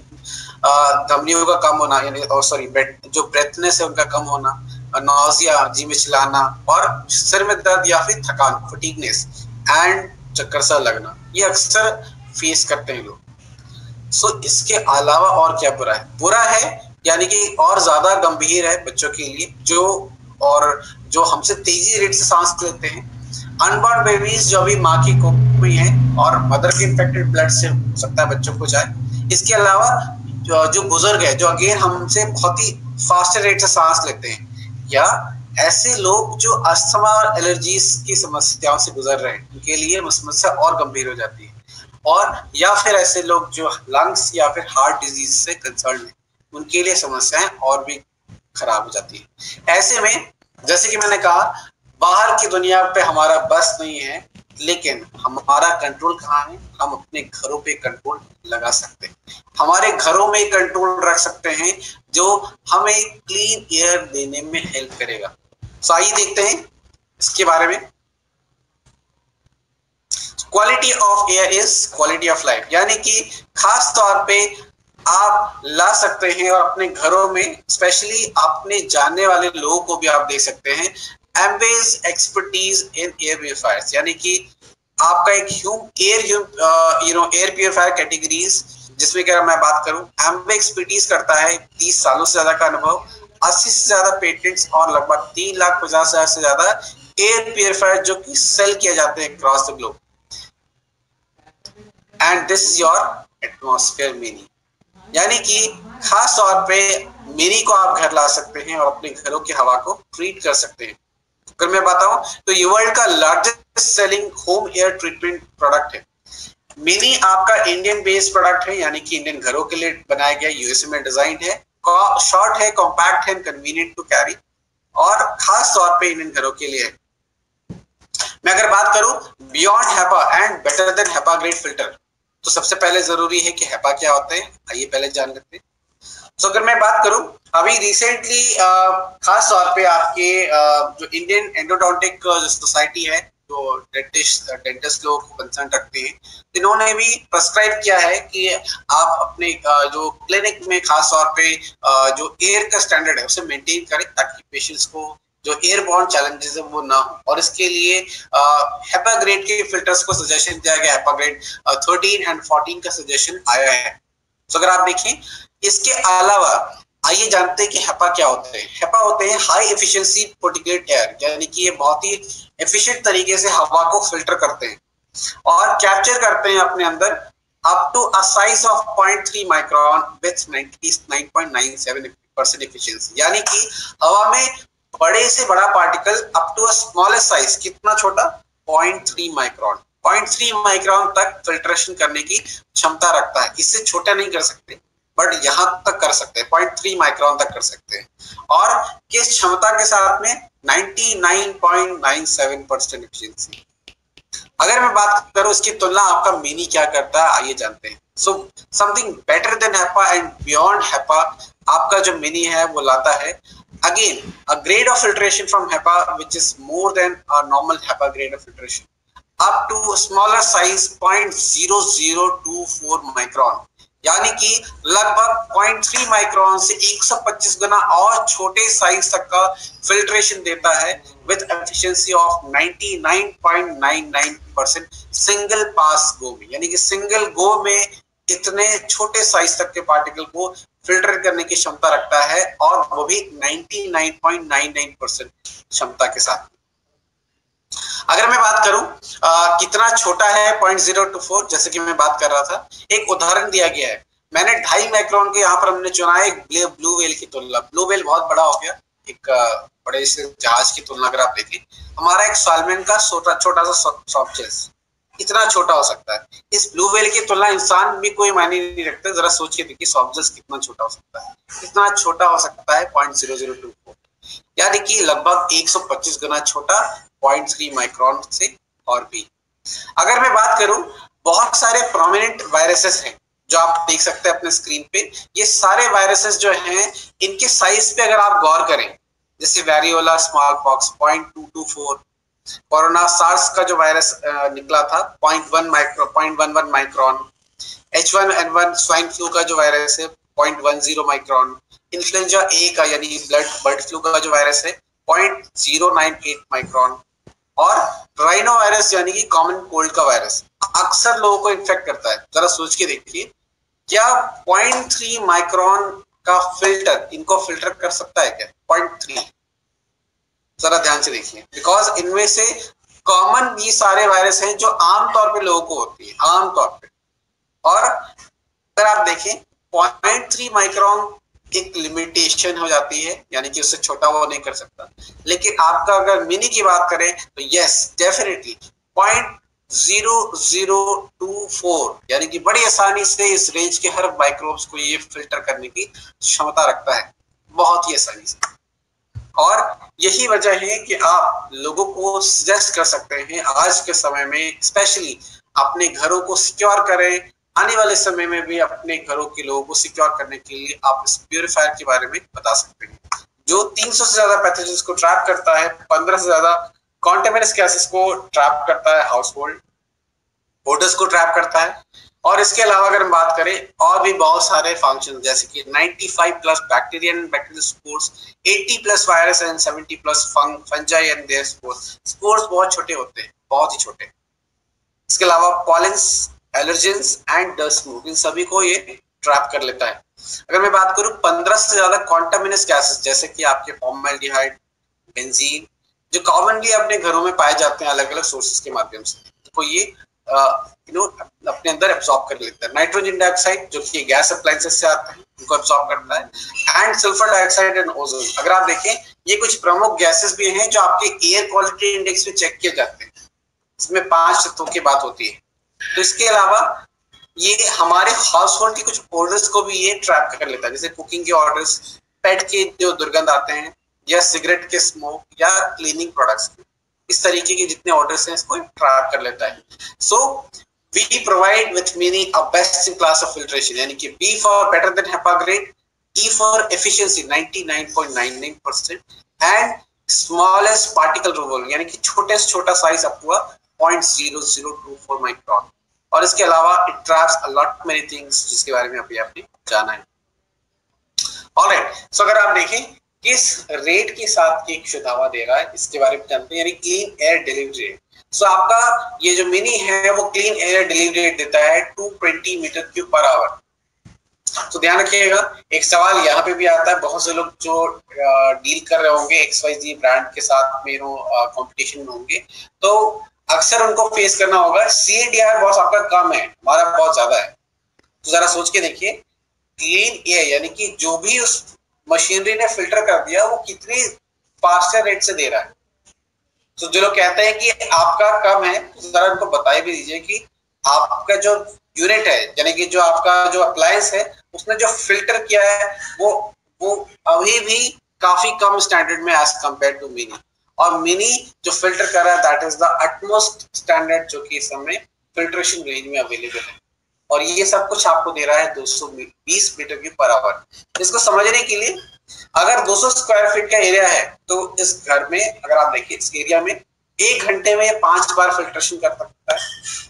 धमनियों का कम होना, यानी सॉरी जो ब्रेथनेस है उनका कम होना, नौजिया, जी मिचलाना और सिर में दर्द या फिर थकान, फटीगनेस एंड चक्कर सा लगना, ये अक्सर फेस करते हैं लोग। सो इसके अलावा और क्या बुरा है? बुरा है यानी कि और ज्यादा गंभीर है बच्चों के लिए, जो हमसे तेजी रेट से सांस लेते हैं, अनबॉर्न बेबीज जो अभी माँ की कोख में है और मदर के इन्फेक्टेड ब्लड से हो सकता है बच्चों को जाए। इसके अलावा जो बुजुर्ग है जो अगेन हमसे बहुत ही फास्ट रेट से सांस लेते हैं, या ऐसे लोग जो अस्थमा और एलर्जीज की समस्याओं से गुजर रहे हैं, उनके लिए समस्या और गंभीर हो जाती है। और या फिर ऐसे लोग जो लंग्स या फिर हार्ट डिजीज से कंसर्न है, उनके लिए समस्याएं और भी खराब हो जाती है। ऐसे में जैसे कि मैंने कहा, बाहर की दुनिया पे हमारा बस नहीं है, लेकिन हमारा कंट्रोल कहाँ है? हम अपने घरों पे कंट्रोल लगा सकते हैं, हमारे घरों में कंट्रोल रख सकते हैं जो हमें क्लीन एयर देने में हेल्प करेगा। तो आइए देखते हैं इसके बारे में। Quality of air is quality of life, यानी कि खास तौर पे आप ला सकते हैं और अपने घरों में स्पेशली अपने जानने वाले लोगों को भी आप दे सकते हैं एम्बेज एक्सपर्टीज इन एयर प्यूरिफायर्स, यानी कि आपका एक एयर प्यूरिफायर कैटेगरीज, जिसमें अगर मैं बात करूं, एम्बे एक्सपर्टीज करता है 30 सालों से ज्यादा का अनुभव, 80 से ज्यादा पेटेंट्स और लगभग 3,50,000 से ज्यादा एयर प्यूरिफायर जो कि सेल किए जाते हैं across the globe. And this is your atmosphere mini, यानी कि खास तौर पे मिनी को आप घर ला सकते हैं और अपने घरों की हवा को ट्रीट कर सकते हैं। अगर मैं बताऊं तो ये वर्ल्ड का largest selling home air treatment product है। मिनी आपका इंडियन बेस्ड प्रोडक्ट है, यानी कि इंडियन घरों के लिए बनाया गया, यूएसए में डिजाइन है, शॉर्ट है, कॉम्पैक्ट है, कन्वीनियंट टू कैरी, और खास तौर पे इंडियन घरों के लिए है। मैं अगर बात करूं beyond HEPA and better than HEPA grade filter, तो सबसे पहले जरूरी है कि हेपा क्या होते हैं, आइए पहले जान लेते हैं। तो अगर मैं बात करूं अभी रिसेंटली खास तौर पे आपके जो इंडियन एंडोडोंटिक सोसाइटी है, जो डेंटिस्ट लोग कंसर्न रखते हैं, इन्होंने भी प्रेस्क्राइब किया है कि आप अपने जो क्लिनिक में खास तौर पे जो एयर का स्टैंडर्ड है उसे मेंटेन करें, ताकि पेशेंट्स को जो एयरबॉर्न चैलेंजेस है वो ना हो। और इसके लिए हेपा ग्रेड के फिल्टर्स को सजेशन दिया गया, हेपा ग्रेड 13 एंड 14 का सजेशन आया है। तो अगर आप देखें, इसके अलावा आइए जानते हैं कि हेपा क्या होते हैं। हेपा होते हैं हाई एफिशिएंसी पार्टिकुलेट एयर, यानी कि ये बहुत ही एफिशिएंट तरीके से हवा को फिल्टर करते हैं और कैप्चर करते हैं अपने अंदर up to a size of 0.3 micron with 99.97% efficiency, यानी कि हवा में बड़े से बड़ा particle up to a smallest size, कितना छोटा? 0.3 माइक्रोन। 0.3 माइक्रोन तक फिल्ट्रेशन करने की क्षमता रखता है, इससे छोटा नहीं कर सकते, बट यहां तक कर सकते हैं, 0.3 माइक्रोन तक कर सकते हैं, और किस क्षमता के साथ में? 99.97% एफिशिएंसी। अगर मैं बात करूं इसकी तुलना आपका मिनी क्या करता है, आइए जानते हैं। So something better than HEPA and beyond HEPA आपका जो मिनी है वो लाता है again a grade of filtration from HEPA which is more than a normal HEPA grade of filtration up to a smaller size 0.0024 micron, यानी कि लगभग 0.3 माइक्रोन से 125 गुना और छोटे साइज तक का फिल्ट्रेशन देता है with efficiency of 99.99% single pass go में, यानी कि सिंगल गो में इतने छोटे साइज तक के पार्टिकल को फिल्टर करने की क्षमता रखता है, और वो भी 99.99% क्षमता के साथ। अगर मैं बात करूं कितना छोटा है 0.024, जैसे कि मैं बात कर रहा था, एक उदाहरण दिया गया है। मैंने 2.5 माइक्रोन के यहाँ पर हमने चुना है ब्लू व्हेल की तुलना। ब्लू व्हेल बहुत बड़ा हो गया, एक बड़े से जहाज की तुलना अगर आप देखें, हमारा एक सालमन का छोटा सा सॉफ्ट शेल्स इतना छोटा हो सकता है। इस ब्लू व्हेल की तुलना इंसान भी कोई मायने नहीं रखता। जरा सोच के देखिए सॉफ्ट जेल्स कितना छोटा हो सकता है, कितना छोटा हो सकता है 0.0024। यानी कि लगभग 125 गुना छोटा 0.3 माइक्रोन से और भी। अगर मैं बात करूं, बहुत सारे प्रोमिनेंट वायरसेस हैं जो आप देख सकते हैं अपने स्क्रीन पे। ये सारे वायरसेस जो हैं, इनके साइज पे अगर आप गौर करें, जैसे variola smallpox 0.224, corona SARS का जो वायरस निकला था 0.11 माइक्रोन, H1N1 स्वाइन फ्लू का जो वायरस है 0.10 माइक्रोन, इन्फ्लुएंजा ए का यानी बर्ड फ्लू का जो वायरस है 0.098 माइक्रोन, और राइनो वायरस यानी कि कॉमन कोल्ड का वायरस अक्सर लोगों को इन्फेक्ट करता है। जरा सोच के देखिए, क्या 0.3 माइक्रोन का फिल्टर इनको फिल्टर कर सकता है क्या? 0.3, जरा ध्यान से देखिए, बिकॉज इनमें से कॉमन ये सारे वायरस हैं जो आमतौर पे लोगों को होती है, आमतौर पे। और अगर आप देखें 0.3 माइक्रोन एक लिमिटेशन हो जाती है, यानी कि उससे छोटा वो नहीं कर सकता। लेकिन आपका अगर मिनी की बात करें तो यस डेफिनेटली 0.0024 यानी कि बड़ी आसानी से इस रेंज के हर माइक्रोब्स को ये फिल्टर करने की क्षमता रखता है, बहुत ही आसानी से। और यही वजह है कि आप लोगों को सजेस्ट कर सकते हैं आज के समय में स्पेशली अपने घरों को सिक्योर करें। आने वाले समय में भी अपने घरों के लोगों को सिक्योर करने के लिए आप इस प्यूरिफायर के बारे में बता सकते हैं, जो 300 से ज्यादा पैथोजेंस को ट्रैप करता है, 15 से ज्यादा कॉन्टेमिनेंस गैसेस को ट्रैप करता है, हाउसहोल्ड ओडर्स को ट्रैप करता है। और इसके अलावा अगर हम बात करें और भी बहुत सारे फंक्शन, जैसे कि 95+ bacterian bacterial spores, 80+ virus and 70+ fungi and their spores. Spores बहुत छोटे होते हैं, बहुत ही छोटे। इसके अलावा pollens, allergens and dust smoke, इन सभी को ये ट्रैप कर लेता है। अगर मैं बात करूं 15 से ज्यादा कॉन्टामिनेंस गैसेस, जैसे कि आपके फॉर्मल्डिहाइड, बेंजीन, जो कॉमनली अपने घरों में पाए जाते हैं अलग अलग सोर्सेज के माध्यम से, तो ये अपने अंदर एब्सॉर्ब कर लेता है। नाइट्रोजन डाइऑक्साइड जो कि गैस अप्लायंसेस से आता है, उनको एब्सॉर्ब करता है, and sulphur dioxide and ozone. अगर आप देखें, ये कुछ प्रमुख गैसेस भी हैं जो आपके एयर क्वालिटी इंडेक्स में चेक किए जाते हैं। इसमें 5 तत्वों की बात होती है। तो इसके अलावा ये हमारे हाउस होल्ड के कुछ ऑर्डर्स को भी ये ट्रैप कर लेता है, जैसे कुकिंग के ऑर्डर्स, पेट के जो दुर्गंध आते हैं, या सिगरेट के स्मोक, या क्लीनिंग प्रोडक्ट्स के, इस तरीके के जितने ऑर्डर्स हैं इसको ट्रैप कर लेता है। So we provide with mini a best in class of filtration, यानी कि B for better than HEPA grade, E for efficiency 99.99% and smallest particle removal, यानी कि छोटे से छोटा साइज अप टू 0.0024 माइक्रोन। और इसके अलावा it traps a lot many things, जिसके बारे में अभी आपने जाना है। ऑलराइट, सो अगर आप देखें किस रेट के साथ एक शुद्धावा दे रहा है, इसके बारे में जानते हैं, यानी क्लीन एयर डिलीवरी रेट। सो आपका ये जो मिनी है वो क्लीन एयर डिलीवरी रेट देता है 220 मीटर क्यूब पर आवर। तो ध्यान रखिएगा, एक सवाल यहाँ पे भी आता है, बहुत से लोग जो डील कर रहे होंगे XYZ ब्रांड के साथ में कंपटीशन में होंगे, तो अक्सर उनको फेस करना होगा CADR बॉस आपका कम है, हमारा बहुत ज्यादा है। तो जरा सोच के देखिए, क्लीन एयर यानी कि जो भी उस मशीनरी ने फिल्टर कर दिया वो कितनी फास्टर रेट से दे रहा है। तो जो लोग कहते हैं कि आपका कम है, तो जरा उनको बताइए भी दीजिए कि आपका जो यूनिट है, यानी कि जो आपका जो अप्लायंस है, उसने जो फिल्टर किया है वो अभी भी काफी कम स्टैंडर्ड में एज कंपेयर टू मिनी। और मिनी जो फिल्टर कर रहा है that is the utmost standard जो कि इस समय फिल्ट्रेशन रेंज में अवेलेबल है। और ये सब कुछ आपको दे रहा है 220 मीटर क्यूब पर आवर। इसको समझने के लिए, अगर 200 स्क्वायर फीट का एरिया है तो इस घर में अगर आप देखिए, इस एरिया में 1 घंटे में 5 बार फिल्ट्रेशन कर सकता है।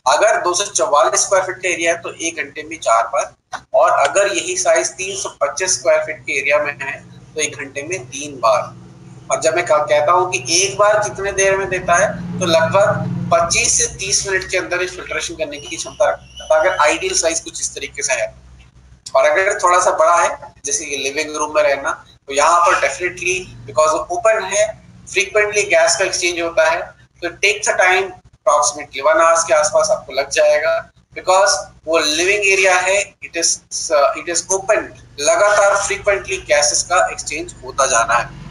अगर 244 स्क्वायर फीट का एरिया है तो 1 घंटे में 4 बार, और अगर यही साइज 325 स्क्वायर फीट के एरिया में है तो 1 घंटे में 3 बार। और जब मैं कहता हूं कि एक बार कितने देर में देता है, तो लगभग 25 से 30 मिनट के अंदर फिल्ट्रेशन करने की क्षमता रखता है, अगर आइडियल साइज कुछ इस तरीके से है। और अगर थोड़ा सा बड़ा है, जैसे कि लिविंग रूम में रहना, तो यहाँ पर डेफिनेटली बिकॉज ओपन है, फ्रीक्वेंटली गैस का एक्सचेंज होता है, तो takes a time approximately 1 hours के आसपास आपको लग जाएगा, बिकॉज वो लिविंग एरिया है, इट इज ओपन, लगातार फ्रीक्वेंटली गैसेस का एक्सचेंज होता जाना है।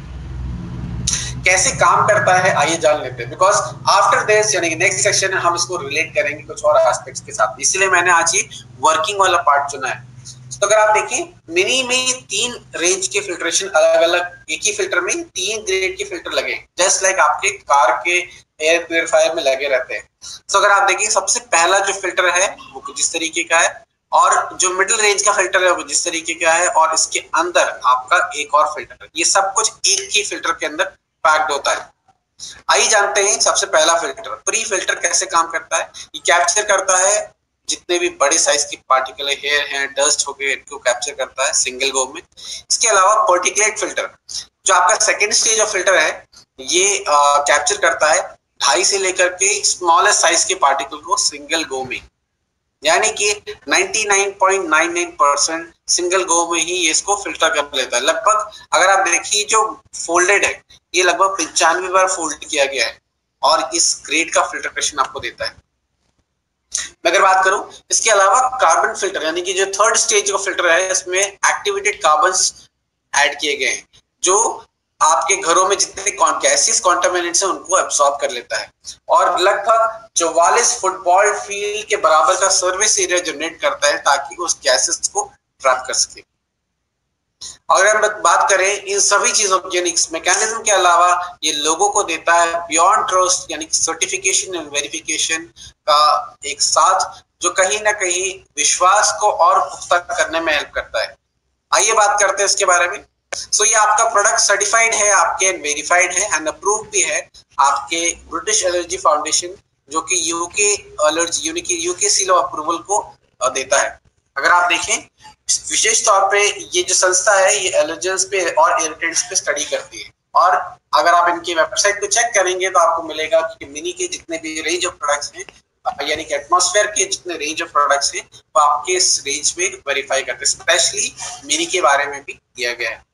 कैसे काम करता है आइए जान लेते हैं, बिकॉज आफ्टर दिस यानी कि नेक्स्ट सेक्शन में हम इसको रिलेट करेंगे कुछ और एस्पेक्ट्स के साथ, इसलिए मैंने आज ये वर्किंग वाला पार्ट चुना है। तो अगर आप देखिए मिनी में 3 रेंज के फिल्ट्रेशन अलग अलग, एक ही फिल्टर में 3 ग्रेड के फिल्टर लगे, जस्ट लाइक आपके कार के एयर प्यूरिफायर में लगे रहते हैं। तो अगर आप देखिए सबसे पहला जो फिल्टर है वो कुछ इस तरीके का है, और जो मिडिल रेंज का फिल्टर है वो जिस तरीके का है, और इसके अंदर आपका एक और फिल्टर, ये सब कुछ एक ही फिल्टर के अंदर पैक्ड होता है। आइए जानते हैं सबसे पहला फिल्टर, प्री फिल्टर कैसे काम करता है। ये कैप्चर करता है जितने भी बड़े साइज की पार्टिकल हेयर हैं, डस्ट हो गए, इनको कैप्चर करता है सिंगल गो में। इसके अलावा पार्टिकुलेट फिल्टर जो आपका सेकेंड स्टेज ऑफ फिल्टर है, ये कैप्चर करता है 2.5 से लेकर के स्मॉलेस्ट साइज के पार्टिकल को सिंगल गो में, यानी कि 99.99% सिंगल गो में ही ये इसको फिल्टर कर लेता है। लगभग अगर आप देखिए जो फोल्डेड है ये लगभग 95 बार फोल्ड किया गया है, और इस ग्रेड का फिल्ट्रेशन आपको देता है। मैं अगर बात करूं इसके अलावा कार्बन फिल्टर, यानी कि जो थर्ड स्टेज का फिल्टर है, इसमें एक्टिवेटेड कार्बन्स ऐड किए गए हैं जो आपके घरों में जितने गैसेस कॉन्टामिनेंट्स हैं उनको एब्सॉर्ब कर लेता है, और लगभग 44 फुटबॉल फील्ड के बराबर का सर्विस एरिया जनरेट करता है ताकि उस गैसेस को ट्रैप कर सके। अगर हम बात करें इन सभी चीजों यानी मैकेनिज्म के अलावा, ये लोगों को देता है बियॉन्ड ट्रस्ट यानी सर्टिफिकेशन एंड वेरिफिकेशन का एक साथ, जो कहीं ना कहीं विश्वास को और पुख्ता करने में हेल्प करता है। आइए बात करते हैं इसके बारे में। सो ये आपका प्रोडक्ट सर्टिफाइड है आपके, वेरीफाइड है एंड अप्रूव भी है आपके ब्रिटिश एलर्जी फाउंडेशन, जो कि UK allergy UK seal of approval को देता है। अगर आप देखें विशेष तौर पे ये जो संस्था है ये एलर्जेंस पे और इरिटेंट्स पे स्टडी करती है, और अगर आप इनकी वेबसाइट को चेक करेंगे तो आपको मिलेगा कि मिनी के जितने भी रेंज ऑफ प्रोडक्ट्स हैं, यानी कि एटमॉस्फेयर के जितने रेंज ऑफ प्रोडक्ट्स हैं वो आपके इस रेंज में वेरीफाई करते हैं। स्पेशली मिनी के बारे में भी दिया गया है।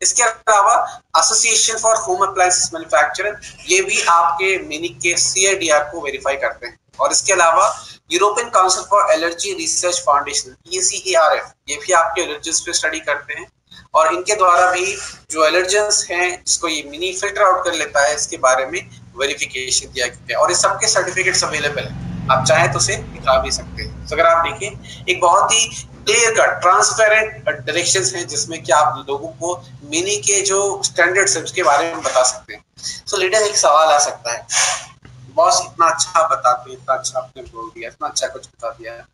इसके अलावा association for home appliances manufacturer, ये भी आपके मिनी के CIDR को वेरीफाई करते हैं। और इसके अलावा European council for allergy research foundation ECARF, ये भी आपके एलर्जीज पे स्टडी करते हैं, और इनके द्वारा भी जो एलर्जेंस हैं जिसको ये मिनी फिल्टर आउट कर लेता है, इसके बारे में वेरिफिकेशन दिया गया है, और इस सबके सर्टिफिकेट्स अवेलेबल है, आप चाहे तो उसे दिखा भी सकते हैं। तो अगर आप देखिए एक बहुत ही क्लियर कट ट्रांसपेरेंट डायरेक्शंस हैं जिसमें कि आप लोगों को मिनी के जो स्टैंडर्ड्स हैं उसके बारे में बता सकते हैं। सो लीडर एक सवाल आ सकता है, बॉस इतना अच्छा बताते हैं, इतना अच्छा आपने बोल दिया, इतना अच्छा कुछ बता दिया है,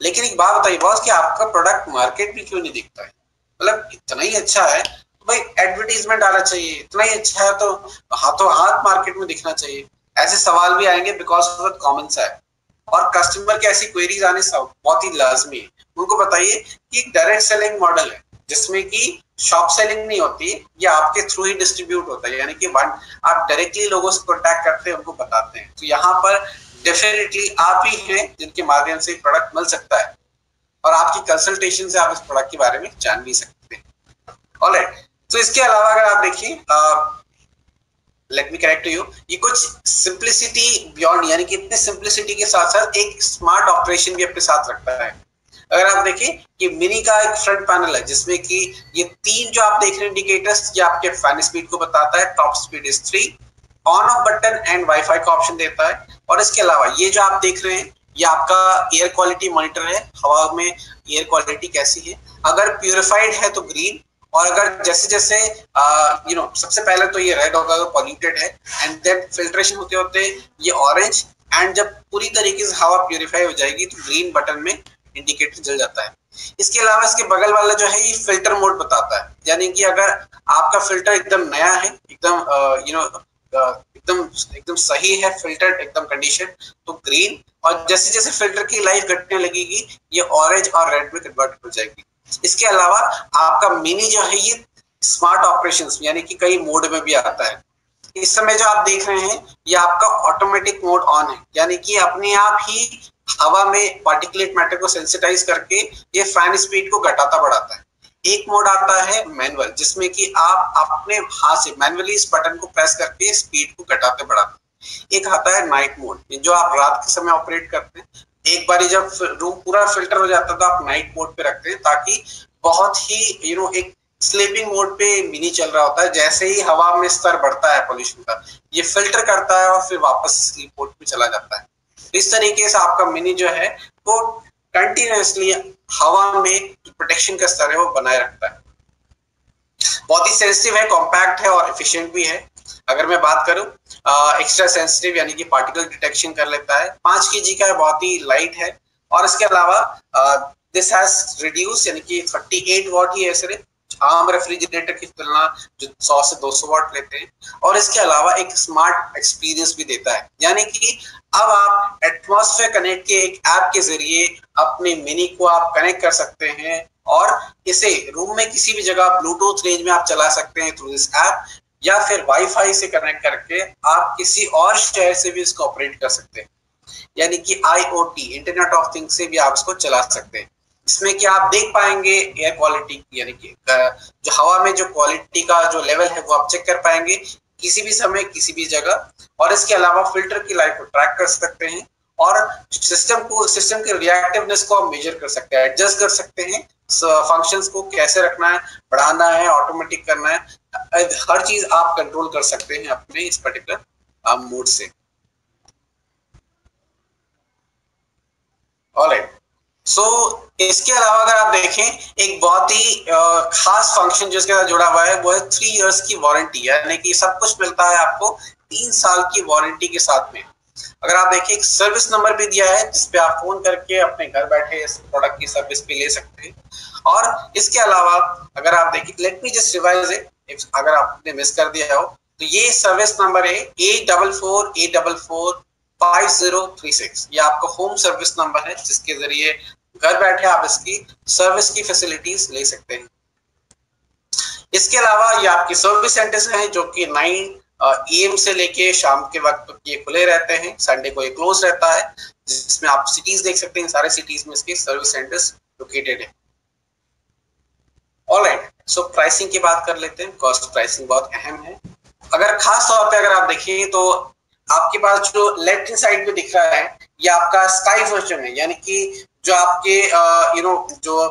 लेकिन एक बात बताइए बॉस कि आपका प्रोडक्ट मार्केट में क्यों नहीं दिखता है? मतलब इतना ही अच्छा है तो भाई एडवर्टीजमेंट आना चाहिए, इतना ही अच्छा है तो हाथों हाथ मार्केट में दिखना चाहिए। ऐसे सवाल भी आएंगे बिकॉज बहुत कॉमन सा है, और कस्टमर के ऐसी क्वेरीज आने बहुत ही लाजमी है। उनको बताइए कि एक डायरेक्ट सेलिंग मॉडल है जिसमें कि शॉप सेलिंग नहीं होती, ये आपके थ्रू ही डिस्ट्रीब्यूट होता है, यानी कि आप डायरेक्टली लोगों से कॉन्टैक्ट करते हैं, उनको बताते हैं। तो यहाँ पर डेफिनेटली आप ही हैं जिनके माध्यम से प्रोडक्ट मिल सकता है, और आपकी कंसल्टेशन से आप इस प्रोडक्ट के बारे में जान भी सकते हैं। ऑलराइट, तो इसके अलावा अगर आप देखिए लेट मी करेक्ट यू, ये कुछ सिंप्लिसिटी बियॉन्ड, यानी कि इतने सिंप्लिसिटी के साथ साथ एक स्मार्ट ऑपरेशन भी अपने साथ रखता है। अगर आप देखिए कि मिनी का एक फ्रंट पैनल है जिसमें कि ये 3 जो आप देख रहे हैं इंडिकेटर्स, ये आपके फैन स्पीड को बताता है, top speed is 3, on off button and wifi का ऑप्शन देता है, और इसके अलावा ये जो आप देख रहे हैं ये आपका एयर क्वालिटी मॉनिटर है, हवा में एयर क्वालिटी कैसी है, अगर प्यूरिफाइड है तो ग्रीन, और अगर जैसे जैसे सबसे पहले तो ये रेड होगा अगर पॉल्यूटेड है, एंड देन फिल्ट्रेशन होते होते ये ऑरेंज, एंड जब पूरी तरीके से हवा प्यूरिफाई हो जाएगी तो ग्रीन बटन में इंडिकेटर जल जाता है। इसके अलावा इसके बगल वाला जो है ये फिल्टर मोड बताता है, यानी कि अगर आपका फिल्टर एकदम नया है, एकदम एकदम सही है, फिल्टर एकदम कंडीशन, तो ग्रीन, और जैसे जैसे फिल्टर की लाइफ घटने लगेगी ये ऑरेंज और रेड में कन्वर्ट हो जाएगी। इसके अलावा आपका मिनी जो है ये स्मार्ट ऑपरेशंस यानी कि कई मोड में भी आता है। इस समय जो आप देख रहे हैं ये आपका ऑटोमेटिक मोड ऑन है, यानी कि अपने आप ही हवा में पार्टिकुलेट मैटर को सेंसिटाइज करके ये फैन स्पीड को घटाता बढ़ाता है। एक मोड आता है मैनुअल, जिसमें कि आप अपने हाथ से मैनुअली इस बटन को प्रेस करके स्पीड को घटाते बढ़ाते हैं। एक आता है नाइट मोड, जो आप रात के समय ऑपरेट करते हैं। एक बार जब रूम पूरा फिल्टर हो जाता है तो आप नाइट मोड पे रखते हैं, ताकि बहुत ही एक स्लीपिंग मोड पे मिनी चल रहा होता है। जैसे ही हवा में स्तर बढ़ता है पोल्यूशन का, ये फिल्टर करता है और फिर वापस स्लीप मोड पे चला जाता है। इस तरीके से आपका मिनी जो है वो कंटिन्यूसली हवा में प्रोटेक्शन का स्तर है वो बनाए रखता है। बहुत ही सेंसिटिव है, कॉम्पैक्ट है और एफिशिएंट भी है। अगर मैं बात करूं एक्स्ट्रा सेंसिटिव यानी कि पार्टिकल डिटेक्शन कर लेता है, 5 kg का है, बहुत ही लाइट है। और इसके अलावा दिस हैज रिड्यूस यानी कि 38 वॉट ही है सिर्फ, आम रेफ्रिजरेटर की तुलना जो 100 से 200 वॉट लेते हैं। और इसके अलावा एक स्मार्ट एक्सपीरियंस भी देता है, यानी कि अब आप एटमॉस्फेयर कनेक्ट के एक ऐप के जरिए अपने मिनी को आप कनेक्ट कर सकते हैं और इसे रूम में किसी भी जगह ब्लूटूथ रेंज में आप चला सकते हैं थ्रू दिस ऐप, या फिर वाईफाई से कनेक्ट करके आप किसी और शहर से भी इसको ऑपरेट कर सकते हैं, यानी कि IoT इंटरनेट ऑफ थिंग्स से भी आप इसको चला सकते हैं। इसमें क्या आप देख पाएंगे एयर क्वालिटी, यानी कि जो हवा में जो क्वालिटी का जो लेवल है वो आप चेक कर पाएंगे किसी भी समय किसी भी जगह। और इसके अलावा फिल्टर की लाइफ को ट्रैक कर सकते हैं और सिस्टम के रिएक्टिवनेस को आप मेजर कर सकते हैं, एडजस्ट कर सकते हैं, फंक्शंस को कैसे रखना है, बढ़ाना है, ऑटोमेटिक करना है, हर चीज आप कंट्रोल कर सकते हैं अपने इस पर्टिकुलर मोड से। ऑलराइट, सो इसके अलावा अगर आप देखें एक बहुत ही खास फंक्शन जो इसके साथ जुड़ा हुआ है वो है 3 इयर्स की वारंटी, यानी कि सब कुछ मिलता है आपको 3 साल की वारंटी के साथ में। अगर आप देखिए एक सर्विस नंबर भी दिया है जिसपे आप फोन करके अपने घर बैठे इस प्रोडक्ट की सर्विस भी ले सकते हैं। और इसके अलावा अगर आप देखिए, let me just revise it अगर आपने मिस कर दिया हो, तो ये सर्विस नंबर है 84484536। ये आपका होम सर्विस नंबर है जिसके जरिए घर बैठे आप इसकी सर्विस की फैसिलिटीज ले सकते हैं। इसके अलावा ये आपके सर्विस सेंटर्स हैं जो कि 9 AM से लेके शाम के वक्त ये खुले रहते हैं, संडे को ये क्लोज रहता है, जिसमें आप सिटीज देख सकते हैं, सारे सिटीज में इसके सर्विस सेंटर्स लोकेटेड है। ऑलराइट, सो प्राइसिंग की बात कर लेते हैं। कॉस्ट प्राइसिंग बहुत अहम है। अगर खास तौर पे अगर आप देखें तो आपके पास जो लेफ्ट हैंड साइड पे दिख रहा है ये आपका स्काई वर्जन है, यानी कि जो आपके जो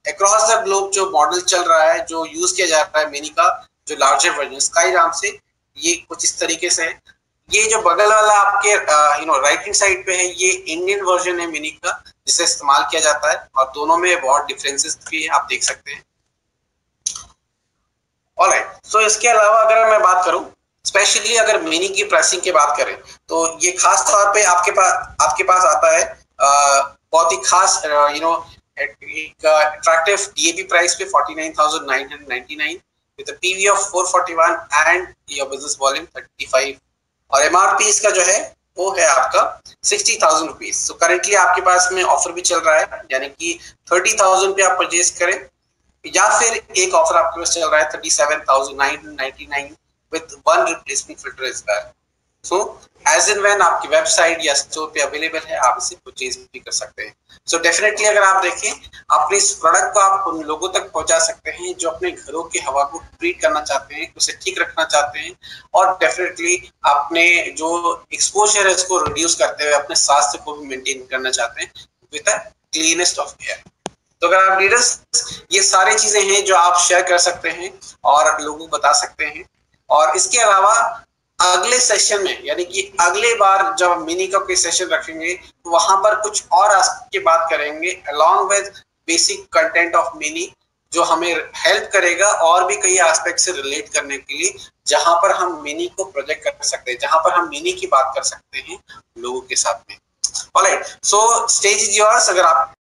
अक्रॉस द ग्लोब जो मॉडल चल रहा है, जो यूज किया जा रहा है मिनी का जो लार्जर वर्जन स्काई नाम से, ये कुछ इस तरीके से है। ये जो बगल वाला आपके राइट हैंड साइड पे है ये इंडियन वर्जन है मिनी का जिसे इस्तेमाल किया जाता है, और दोनों में बहुत डिफरेंसेस भी है, आप देख सकते हैं। ऑलराइट, सो इसके अलावा अगर मैं बात करूं स्पेशली अगर मिनी की प्राइसिंग की बात करें तो ये खास तौर पे आपके पास आता है बहुत ही खास एक अट्रैक्टिव DAB प्राइस पे 49,999 with a PV of 441 and your business volume 35, और MRP इसका जो है वो है आपका 60,000 रुपीज। सो करेंटली आपके पास में ऑफर भी चल रहा है, यानी कि 30,000 पे आप परचेज करें, या फिर एक ऑफर आपके पास चल रहा है 37,999 with 1 replacement filter is there. So as and when आपकी वेबसाइट या स्टोर पे अवेलेबल है आप इसे परचेज भी कर सकते हैं। सो डेफिनेटली अगर आप देखें अपने इस प्रोडक्ट को आप उन लोगों तक पहुंचा सकते हैं जो अपने घरों की हवा को ट्रीट करना चाहते हैं, उसे ठीक रखना चाहते हैं, और डेफिनेटली अपने जो एक्सपोजर है उसको रिड्यूस करते हुए अपने स्वास्थ्य को भी मेंटेन करना चाहते हैं with the cleanest of air. तो अगर आप लीडर्स, ये सारी चीजें हैं जो आप शेयर कर सकते हैं और लोगों को बता सकते हैं। और इसके अलावा अगले सेशन में, यानी कि अगले बार जब मिनी का कोई सेशन रखेंगे तो वहां पर कुछ और की बात करेंगे along with basic content of mini, जो हमें हेल्प करेगा और भी कई एस्पेक्ट से रिलेट करने के लिए, जहां पर हम मिनी को प्रोजेक्ट कर सकते हैं, जहां पर हम मिनी की बात कर सकते हैं लोगों के साथ में। Alright, so stage is yours. अगर आप